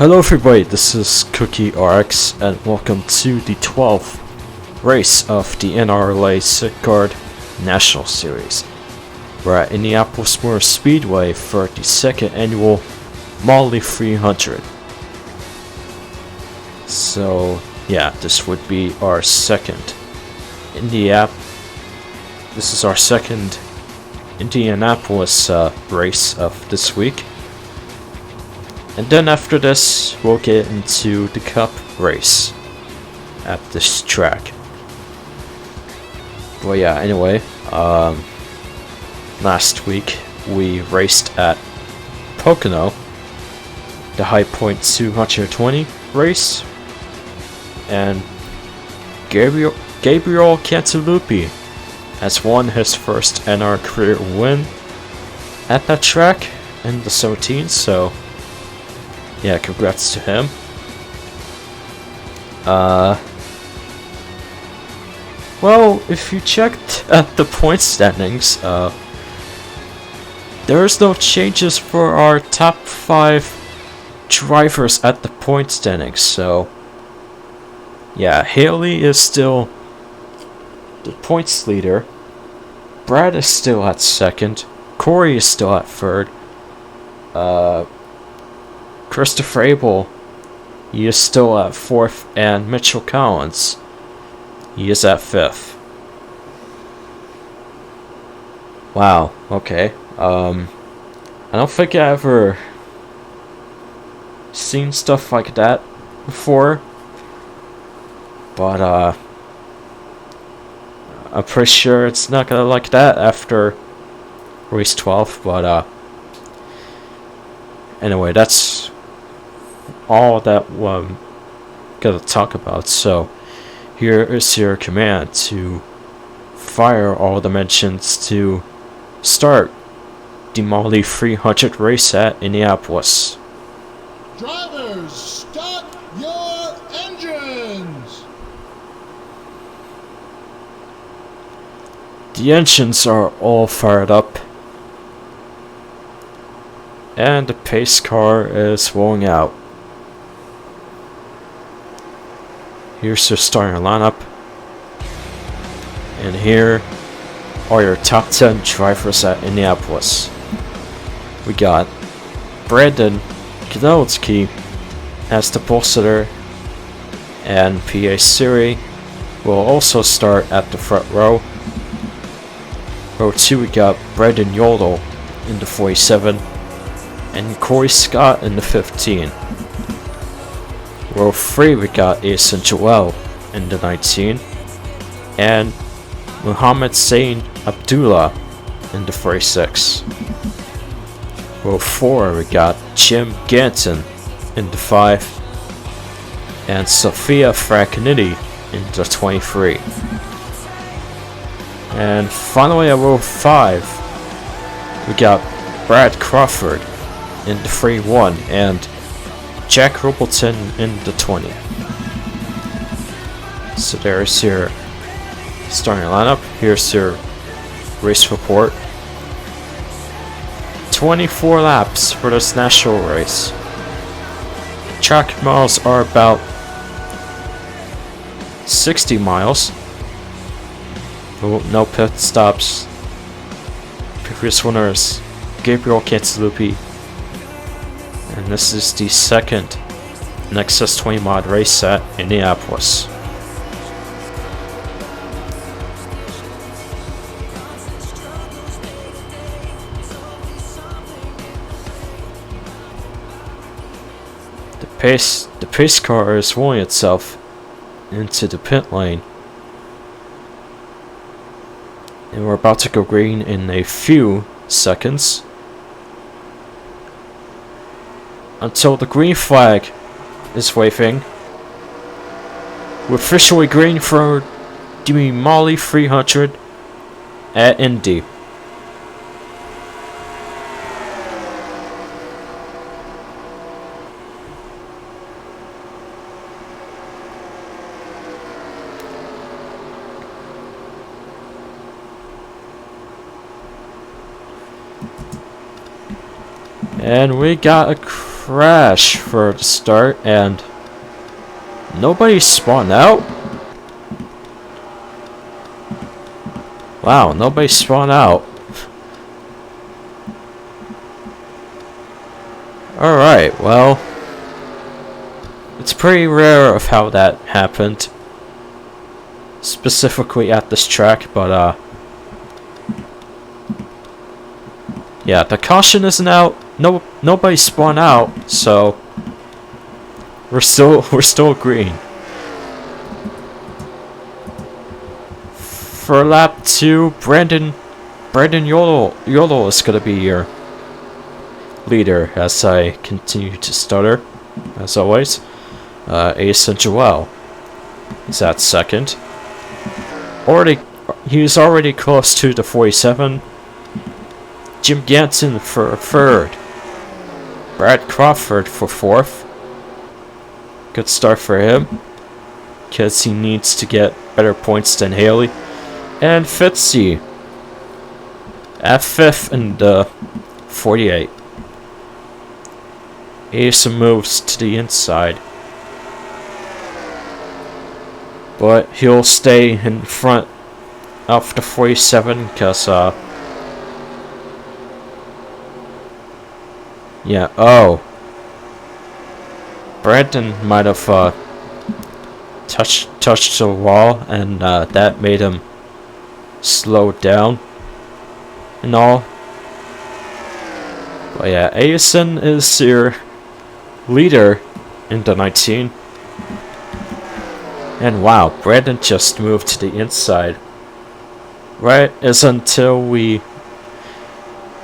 Hello everybody, this is Cookie RX and welcome to the 12th race of the NRLA Citgard National Series. We're at Indianapolis Motor Speedway for the second annual Mahle 300. So yeah, this would be our second Indianapolis race of this week. And then after this, we'll get into the Cup race at this track. Well, yeah, anyway, last week we raced at Pocono, the High Point 220 race, and Gabriel Cantalupi has won his first NR career win at that track in the 17th, so yeah, congrats to him. Well, if you checked at the point standings, there's no changes for our top 5 drivers at the point standings, so yeah, Haley is still the points leader, Brad is still at second, Corey is still at third, Christopher Abel, he is still at 4th, and Mitchell Collins, he is at 5th. Wow, okay. I don't think I ever seen stuff like that before, but I'm pretty sure it's not gonna like that after race 12, but anyway, that's all that I'm gonna talk about. So here is your command to fire all dimensions to start the Mahle 300 race at Indianapolis. Drivers, start your engines! The engines are all fired up, and the pace car is rolling out. Here's your starting lineup, and here are your top 10 drivers at Indianapolis. We got Brandon Knowlski as the pole sitter, and PA Siri will also start at the front row. Row 2 we got Brandon Yodel in the 47, and Corey Scott in the 15. Row 3 we got Asen Joel in the 19, and Muhammad Zain Abdullah in the 46. Row 4 we got Jim Ganton in the 5, and Sophia Frankiniti in the 23. And finally at row 5 we got Brad Crawford in the 3-1 and Jack Ruppleton in the 20. So there's your starting lineup. Here's your race report. 24 laps for this national race. Track miles are about 60 miles. No pit stops. Previous winner is Gabriel Cantalupi. And this is the second Nexus 20 mod race at Indianapolis. The pace car is rolling itself into the pit lane. And we're about to go green in a few seconds. Until the green flag is waving. We're officially green for the Mahle 300 at Indy. And we got a crash for the start, and nobody spawned out? Wow, nobody spawned out. Alright, well, it's pretty rare of how that happened, specifically at this track, but yeah, the caution isn't out. Nobody spawned out, so we're still green. For lap 2, Brandon Yolo is gonna be your leader as I continue to stutter, as always. Ace and Joel is at second. He's already close to the 47. Jim Ganson for third. Brad Crawford for fourth. Good start for him, because he needs to get better points than Haley. And Fitzy at fifth in the 48. Ace moves to the inside, but he'll stay in front of the 47 because yeah, oh, Brandon might have touched the wall, and that made him slow down and all. But yeah, Asen is your leader in the 19. And wow, Brandon just moved to the inside. Right is until we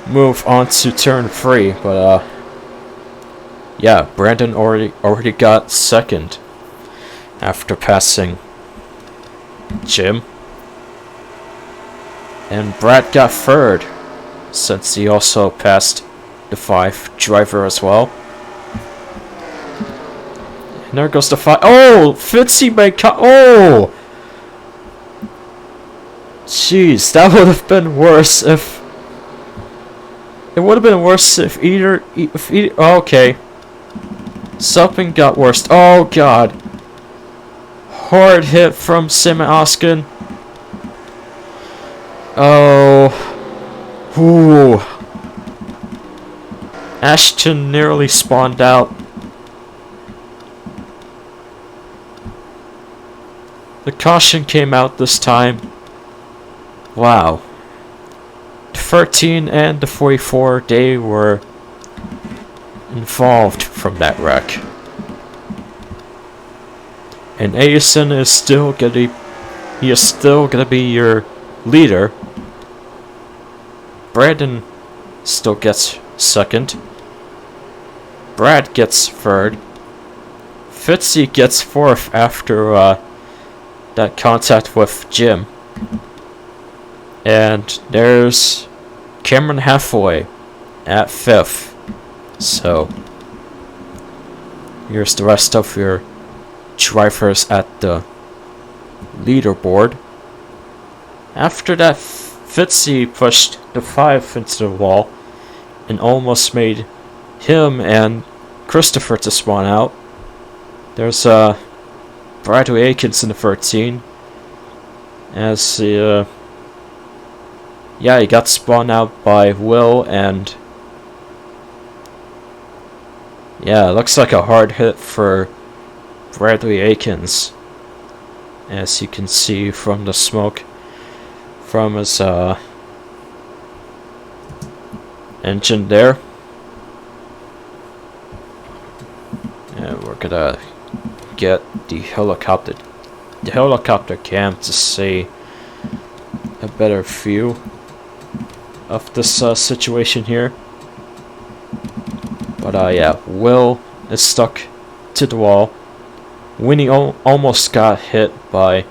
move on to turn 3, but yeah, Brandon already got second after passing Jim. And Brad got third, since he also passed the 5 driver as well. And there goes the 5. Oh, Fitzy may oh! Jeez, that would have been worse if... It would have been worse if either... okay. Something got worse. Oh, God. Hard hit from Sim Oskin. Oh. Ooh. Ashton nearly spawned out. The caution came out this time. Wow. The 13 and the 44, they were involved from that wreck. And Asen is still gonna be your leader. Brandon still gets second. Brad gets third. Fitzy gets fourth after that contact with Jim. And there's Cameron Halfway at fifth. So here's the rest of your drivers at the leaderboard. After that, Fitzy pushed the 5 into the wall and almost made him and Christopher to spawn out. There's Bradley Akins in the 13. As yeah, he got spawned out by Will, and yeah, it looks like a hard hit for Bradley Akins, as you can see from the smoke from his engine there. And we're gonna get the helicopter cam to see a better view of this situation here. But yeah, Will is stuck to the wall. Winnie almost got hit by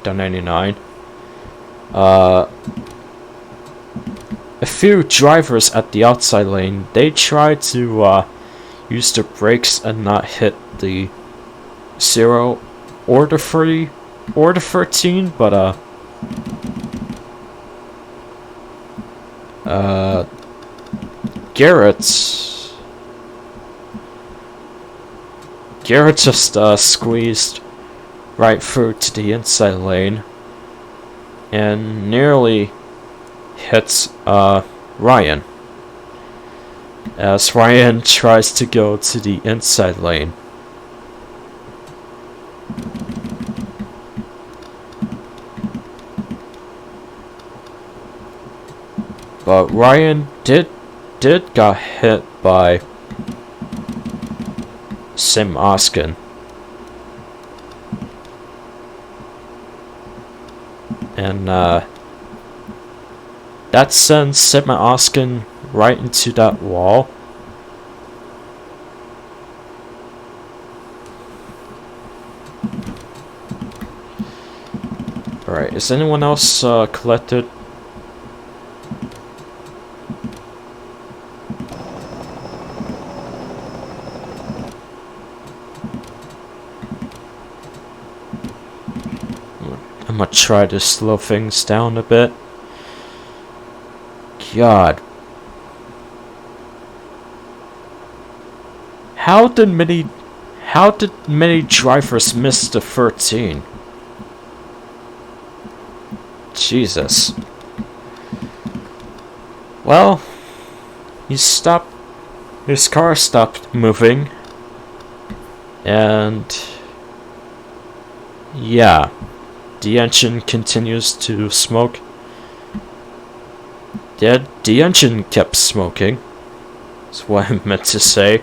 the 99. A few drivers at the outside lane, they tried to use their brakes and not hit the 0 or the 30 or the 13, but Garrett Garrett just squeezed right through to the inside lane and nearly hits Ryan as Ryan tries to go to the inside lane. But Ryan did got hit by Sim Oskin. And that sends Sim Oskin right into that wall. Alright, is anyone else collected? I'm gonna try to slow things down a bit. God. How did many drivers miss the 13? Jesus. Well, his car stopped moving, and yeah, the engine continues to smoke. The engine kept smoking. That's what I meant to say,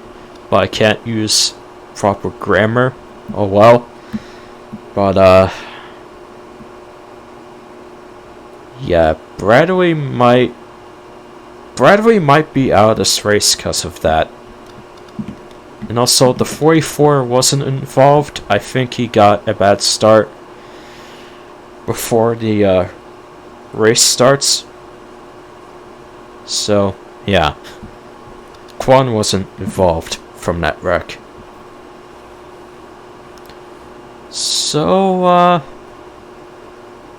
but I can't use proper grammar. Oh well. But yeah, Bradley might be out of this race because of that. And also, the 44 wasn't involved. I think he got a bad start before the race starts. So, yeah. Quan wasn't involved from that wreck. So,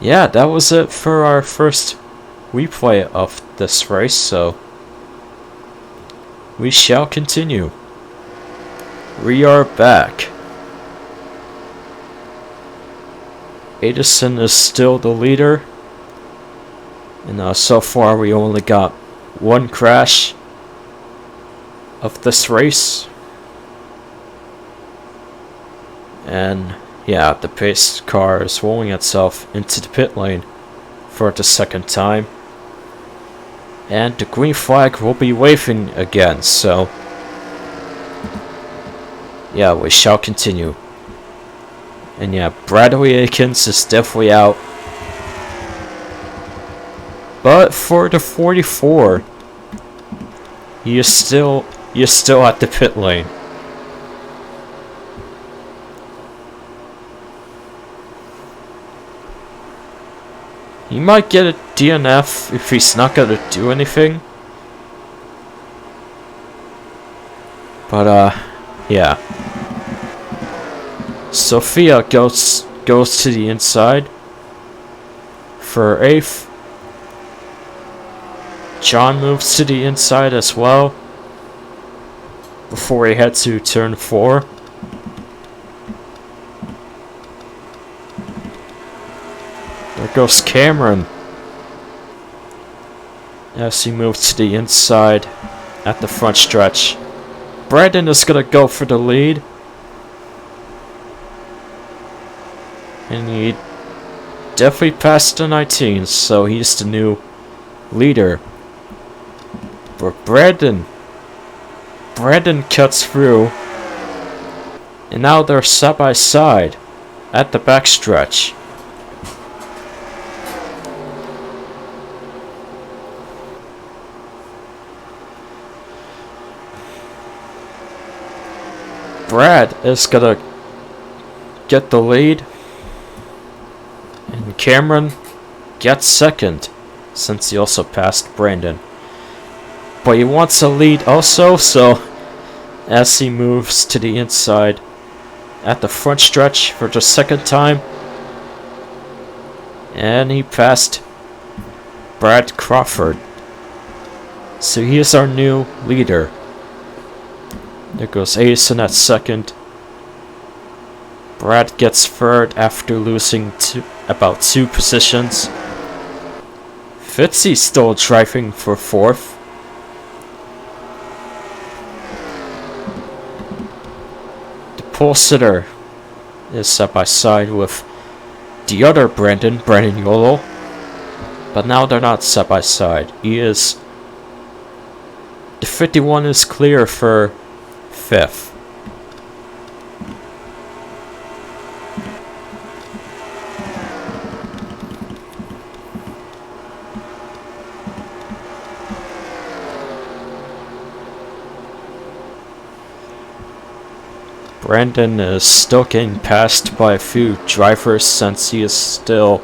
yeah, that was it for our first replay of this race, so we shall continue. We are back. Edison is still the leader, and so far we only got one crash of this race. And yeah, the pace car is rolling itself into the pit lane for the second time. And the green flag will be waving again, so yeah, we shall continue. And yeah, Bradley Akins is definitely out. But for the 44, he is still at the pit lane. He might get a DNF if he's not gonna do anything. But yeah. Sophia goes to the inside for 8th. John moves to the inside as well before he heads to turn 4. There goes Cameron as he moves to the inside at the front stretch. Brandon is gonna go for the lead. And he definitely passed the 19, so he's the new leader. But Brandon cuts through. And now they're side by side at the backstretch. Brad is gonna get the lead. And Cameron gets second, since he also passed Brandon. But he wants a lead also, so as he moves to the inside at the front stretch for the second time, and he passed Brad Crawford. So he is our new leader. There goes Addison at second, Brad gets third after losing about 2 positions. Fitzy's still driving for 4th. The pole sitter is side by side with the other Brandon Yolo. But now they're not side by side. The 51 is clear for 5th. Brandon is still getting passed by a few drivers since he is still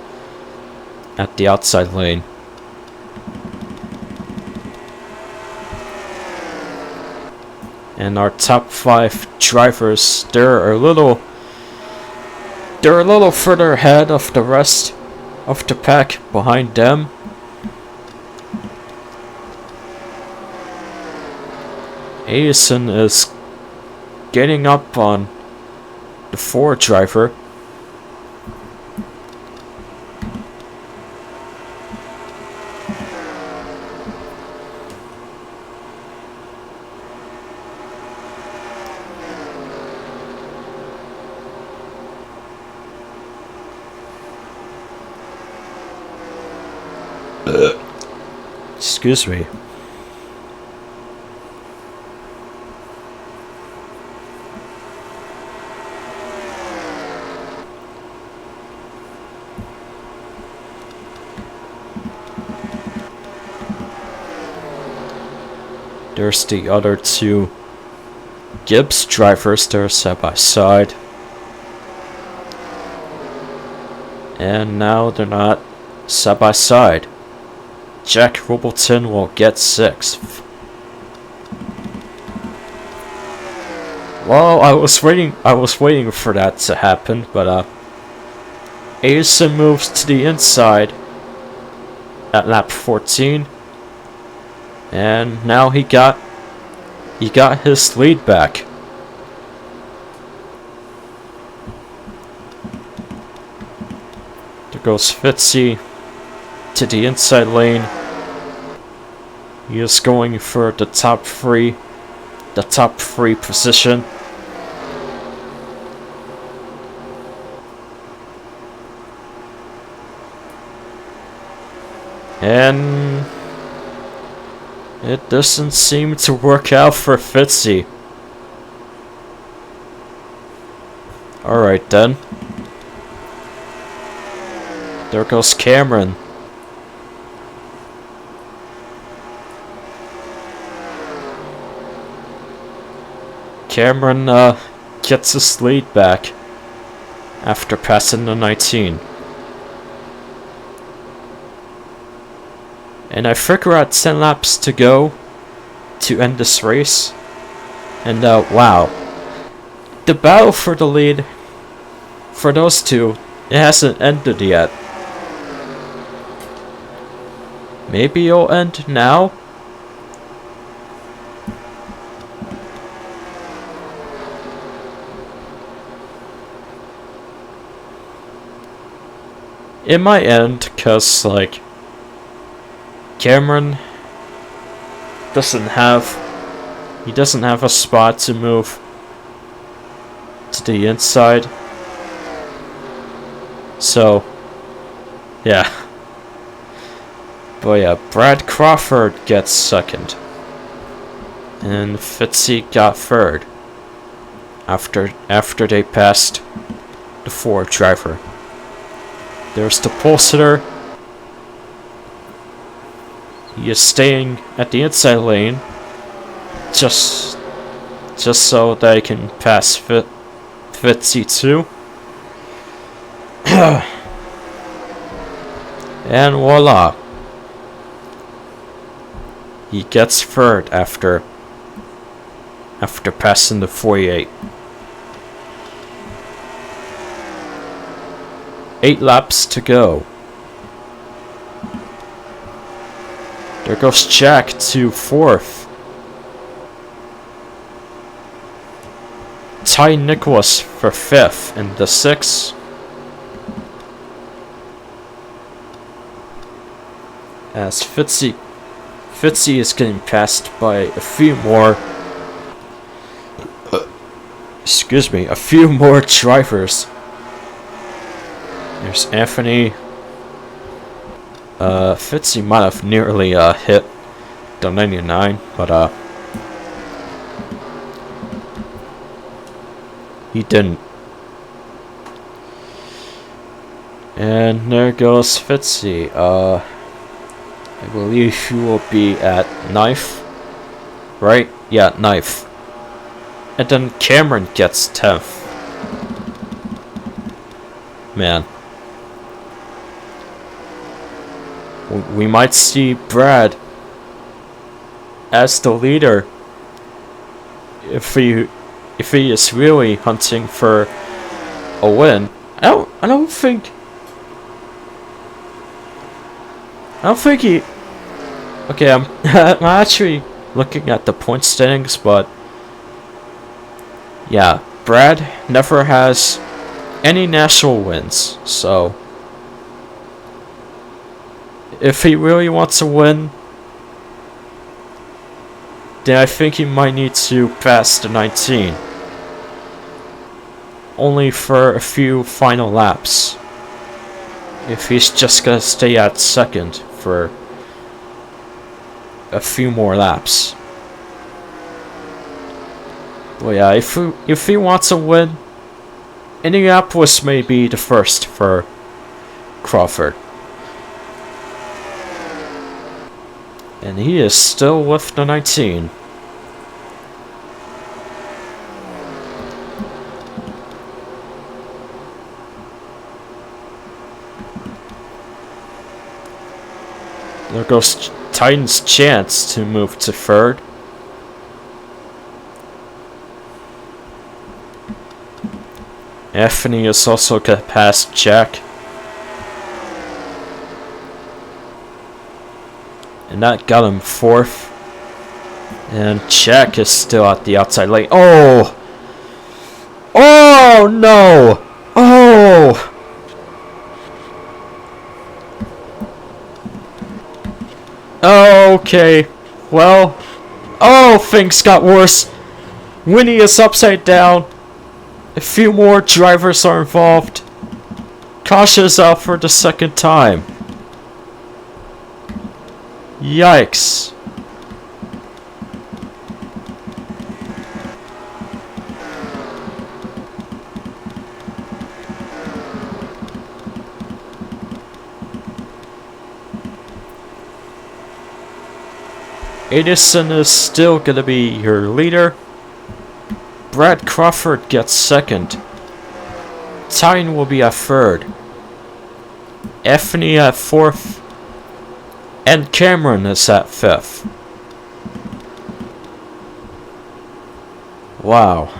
at the outside lane. And our top 5 drivers, they're a little further ahead of the rest of the pack behind them. Addison is getting up on the 4 driver. Excuse me. There's the other 2 Gibbs drivers, they're side by side. And now they're not side by side. Jack Rubbleton will get 6th. Well, I was waiting for that to happen, but Addison moves to the inside at lap 14. And now he got his lead back. There goes Fitzy to the inside lane. He is going for the top 3 position. And it doesn't seem to work out for Fitzy. Alright then. There goes Cameron. Cameron gets his lead back after passing the 19. And I figure out 10 laps to go to end this race. And wow. The battle for the lead for those 2, it hasn't ended yet. Maybe it'll end now? It might end cause like Cameron doesn't have a spot to move to the inside. So yeah. But yeah, Brad Crawford gets 2nd. And Fitzy got 3rd after they passed the 4 driver. There's the pole sitter. He is staying at the inside lane just so that he can pass Fitzy too. And voila. He gets 3rd after passing the 48. 8 laps to go. There goes Jack to 4th. Ty Nicholas for 5th in the 6. As Fitzy is getting passed by a few more. Excuse me, a few more drivers. There's Anthony. Fitzy might have nearly hit the 99, but he didn't. And there goes Fitzy. I believe he will be at 9th, right? Yeah, 9th. And then Cameron gets 10th. Man. We might see Brad as the leader if he is really hunting for a win. I don't think he. Okay, I'm I'm actually looking at the point standings, but yeah, Brad never has any national wins, so if he really wants to win, then I think he might need to pass the 19. Only for a few final laps. If he's just gonna stay at 2nd for a few more laps. Well, yeah, if he wants to win, Indianapolis may be the first for Crawford. And he is still with the 19. There goes Titan's chance to move to 3rd. Anthony is also gonna pass Jack. And that got him 4th. And Jack is still at the outside lane. Oh! Oh no! Oh! Okay. Well. Oh, things got worse. Winnie is upside down. A few more drivers are involved. Kasha is out for the 2nd time. Yikes. Edison is still gonna be your leader. Brad Crawford gets 2nd. Tyne will be at 3rd. Anthony at 4th. And Cameron is at 5th. Wow.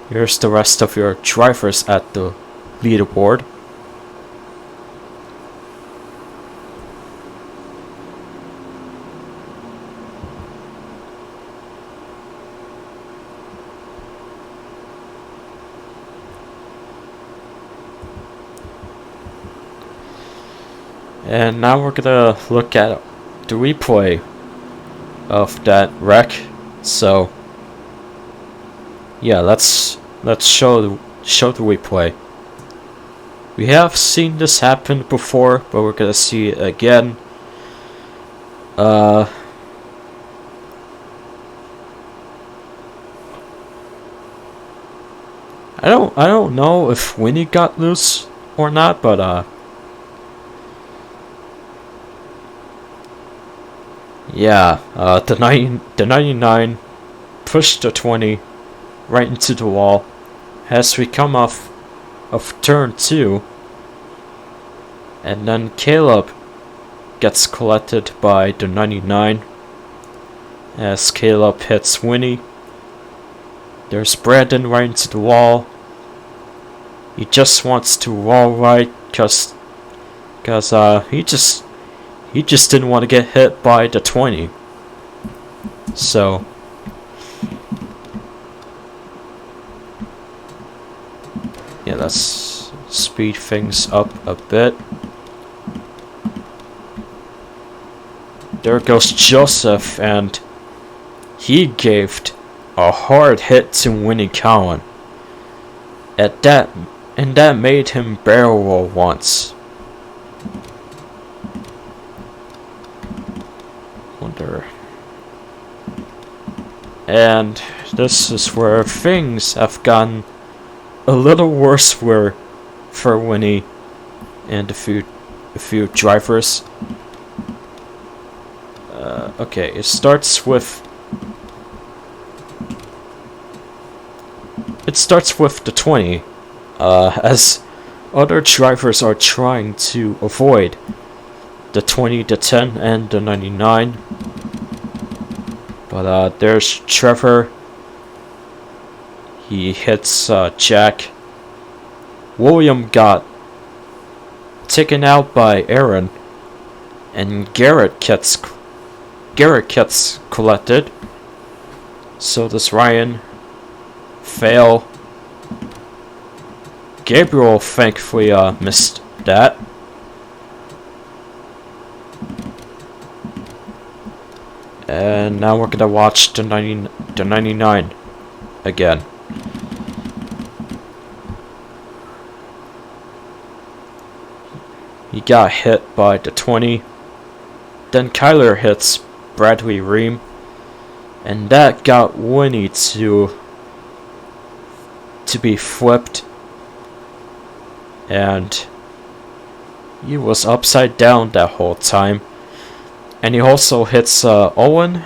Here's the rest of your drivers at the leaderboard. And now we're gonna look at the replay of that wreck. So yeah, let's show the replay. We have seen this happen before, but we're gonna see it again. I don't know if Winnie got loose or not, but yeah, the 99 pushed the 20 right into the wall as we come off of turn 2, and then Caleb gets collected by the 99 as Caleb hits Winnie. There's Brandon right into the wall. He just wants to wall right cause he just didn't want to get hit by the 20. So let's speed things up a bit. There goes Joseph, and he gave a hard hit to Winnie Cowan. And that made him barrel roll once. Wonder. And this is where things have gotten a little worse for Winnie and a few drivers. Okay, it starts with the 20, as other drivers are trying to avoid the 20, the 10, and the 99. But there's Trevor. He hits Jack. William got taken out by Aaron, and Garrett gets collected. So does Ryan. Fail. Gabriel thankfully missed that. And now we're gonna watch the 99 again. He got hit by the 20. Then Kyler hits Bradley Ream, and that got Winnie to be flipped, and he was upside down that whole time. And he also hits Owen.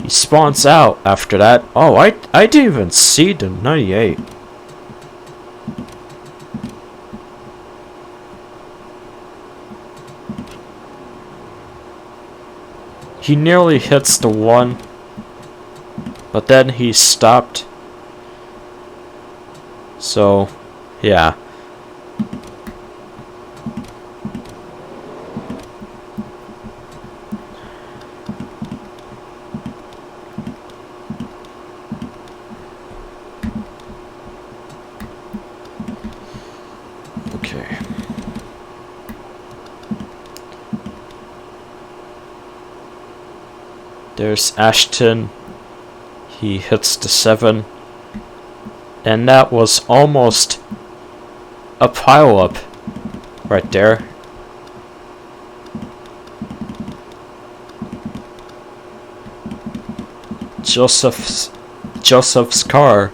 He spawns out after that. Oh, I didn't even see the 98. He nearly hits the 1, but then he stopped. So, yeah. Okay. There's Ashton. He hits the 7. And that was almost a pile-up right there. Joseph's car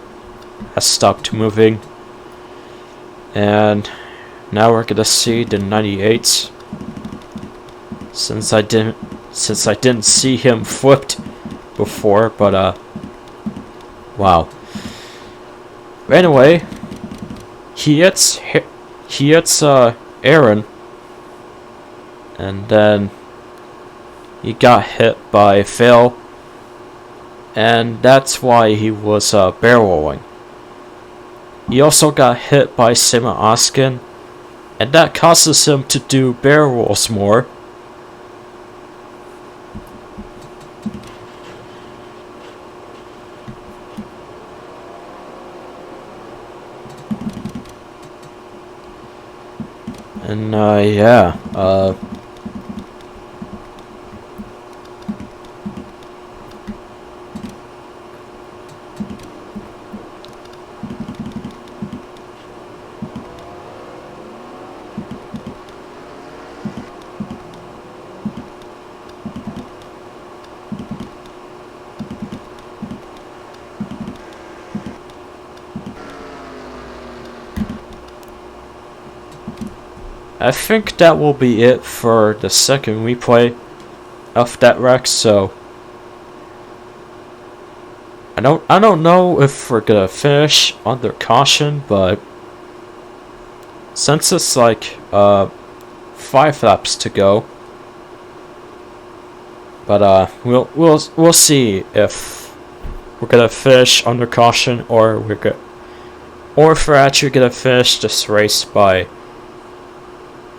has stopped moving. And now we're gonna see the 98. Since I didn't see him flipped before, but wow. Anyway, he hits Aaron, and then he got hit by Phil, and that's why he was barrel rolling. He also got hit by Simon Oskin, and that causes him to do barrel rolls more. And yeah, I think that will be it for the second replay of that wreck. So I don't know if we're gonna finish under caution, but since it's like 5 laps to go, but we'll see if we're gonna finish under caution, or if we're actually gonna finish this race by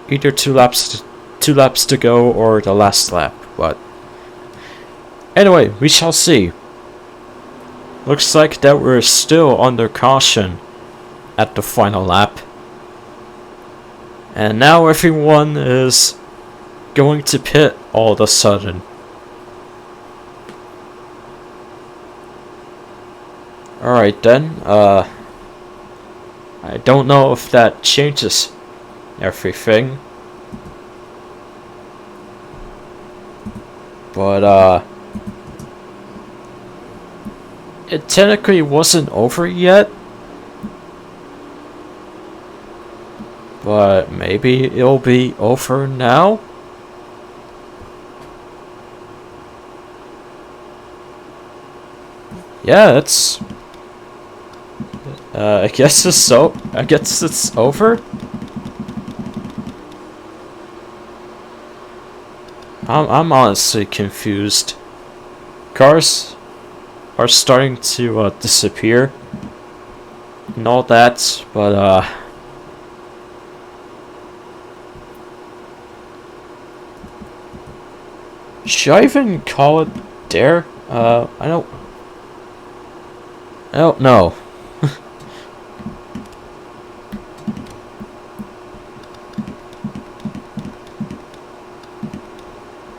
either 2 laps to go or the last lap. But anyway, we shall see. Looks like that we're still under caution at the final lap. And now everyone is going to pit all of a sudden. Alright then, I don't know if that changes everything. But, it technically wasn't over yet. But maybe it'll be over now? Yeah, it's... I guess it's over? I'm honestly confused. Cars are starting to disappear and all that, but should I even call it dare? I don't know.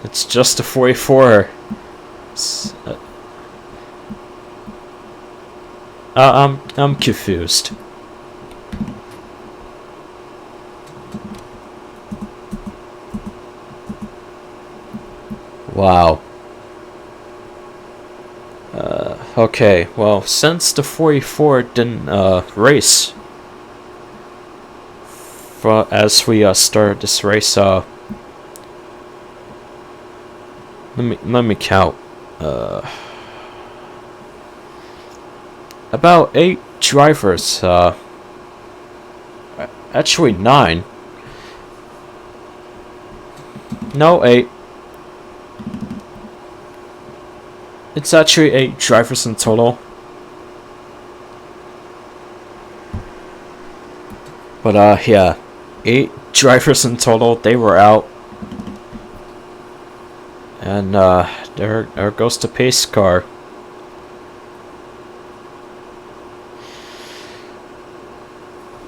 It's just a 44. I'm confused. Wow. Okay, well, since the 44 didn't race as we started this race, let me count. About 8 drivers. Actually 9. No, 8. It's actually 8 drivers in total. But yeah, 8 drivers in total. They were out. And there goes the pace car.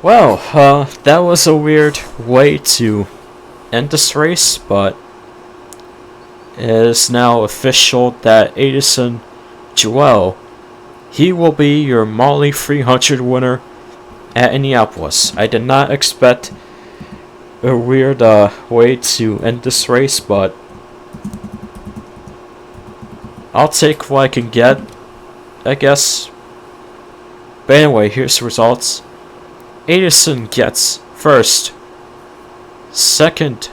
Well, that was a weird way to end this race, but it is now official that Edison Joel, he will be your Mahle 300 winner at Indianapolis. I did not expect a weird way to end this race, but I'll take what I can get, I guess. But anyway, here's the results. Edison gets first. Second,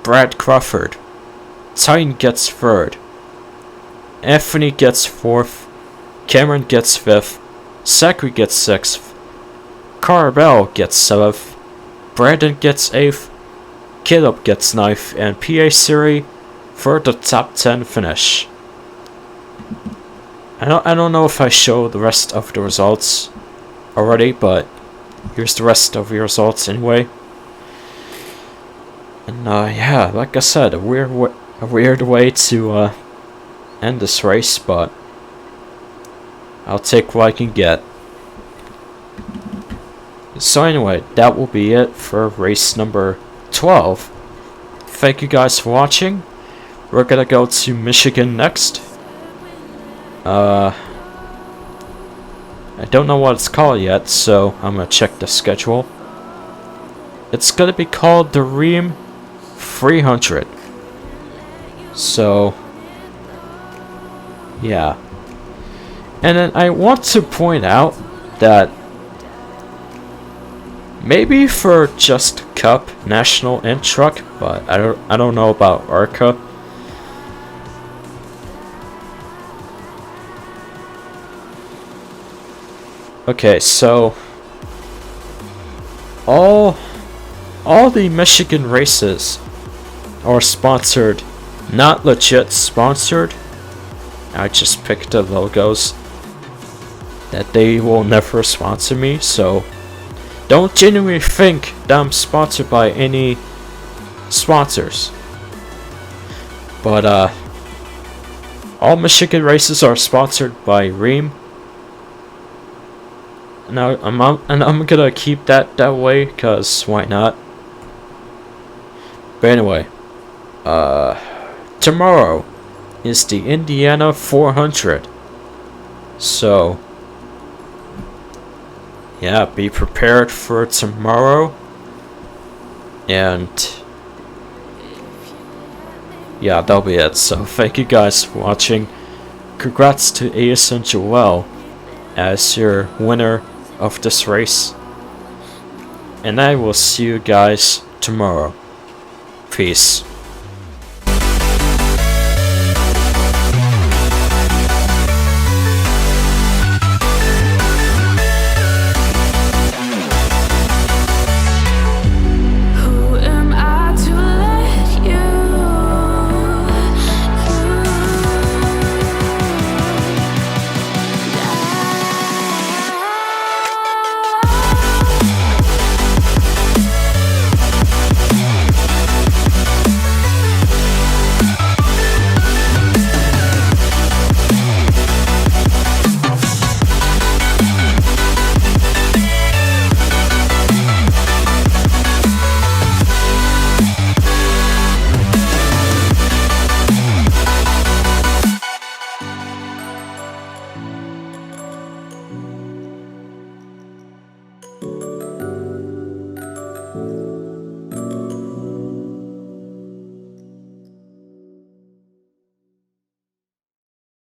Brad Crawford. Titan gets third. Anthony gets fourth. Cameron gets fifth. Zachary gets sixth. Carabel gets seventh. Brandon gets eighth. Caleb gets ninth. And PA Siri for the top 10 finish. I don't know if I show the rest of the results already, but here's the rest of the results anyway. And yeah, like I said, a weird way to end this race, but I'll take what I can get. So anyway, that will be it for race number 12. Thank you guys for watching. We're gonna go to Michigan next. I don't know what it's called yet, so I'm gonna check the schedule. It's gonna be called the Ream 300. So, yeah. And then I want to point out that maybe for just Cup, National, and Truck, but I don't know about ARCA. Okay, so all the Michigan races are sponsored, not legit sponsored. I just picked the logos that they will never sponsor me, so don't genuinely think that I'm sponsored by any sponsors. But all Michigan races are sponsored by Ream, And I'm gonna keep that way, cause why not? But anyway, tomorrow is the Indiana 400. So, yeah, be prepared for tomorrow. And yeah, that'll be it. So thank you guys for watching. Congrats to Ace and Joel as your winner of this race. And I will see you guys tomorrow. Peace.